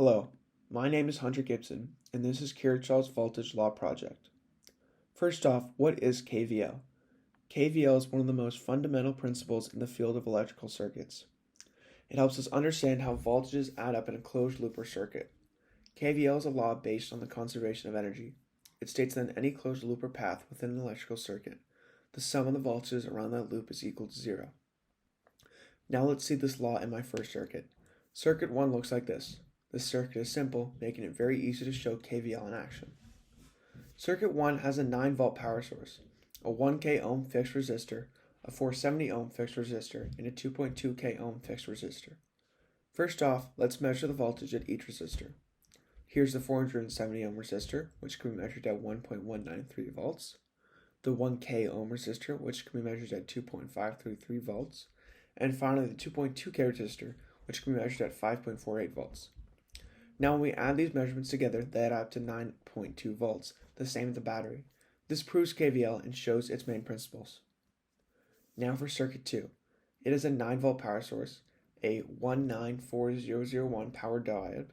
Hello, my name is Hunter Gibson, and this is Kirchhoff's voltage law project. First off, what is KVL? KVL is one of the most fundamental principles in the field of electrical circuits. It helps us understand how voltages add up in a closed loop or circuit. KVL is a law based on the conservation of energy. It states that in any closed loop or path within an electrical circuit, the sum of the voltages around that loop is equal to 0. Now let's see this law in my first circuit. Circuit 1 looks like this. This circuit is simple, making it very easy to show KVL in action. Circuit 1 has a 9-volt power source, a 1K ohm fixed resistor, a 470 ohm fixed resistor, and a 2.2K ohm fixed resistor. First off, let's measure the voltage at each resistor. Here's the 470 ohm resistor, which can be measured at 1.193 volts, the 1K ohm resistor, which can be measured at 2.533 volts, and finally the 2.2K resistor, which can be measured at 5.48 volts. Now when we add these measurements together, they add up to 9.2 volts, the same as the battery. This proves KVL and shows its main principles. Now for circuit 2. It is a 9-volt power source, a 194001 power diode,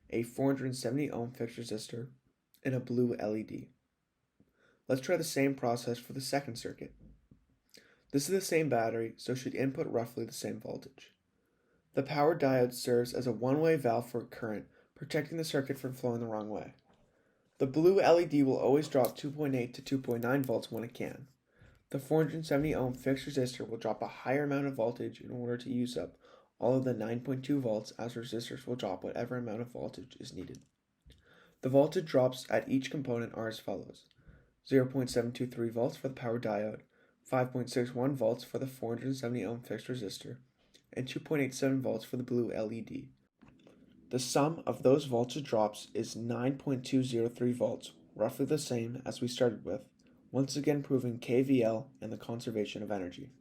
a 470 ohm fixed resistor, and a blue LED. Let's try the same process for the second circuit. This is the same battery, so should input roughly the same voltage. The power diode serves as a one-way valve for current, protecting the circuit from flowing the wrong way. The blue LED will always drop 2.8 to 2.9 volts when it can. The 470 ohm fixed resistor will drop a higher amount of voltage in order to use up all of the 9.2 volts, as resistors will drop whatever amount of voltage is needed. The voltage drops at each component are as follows: 0.723 volts for the power diode, 5.61 volts for the 470 ohm fixed resistor, and 2.87 volts for the blue LED. The sum of those voltage drops is 9.203 volts, roughly the same as we started with, once again proving KVL and the conservation of energy.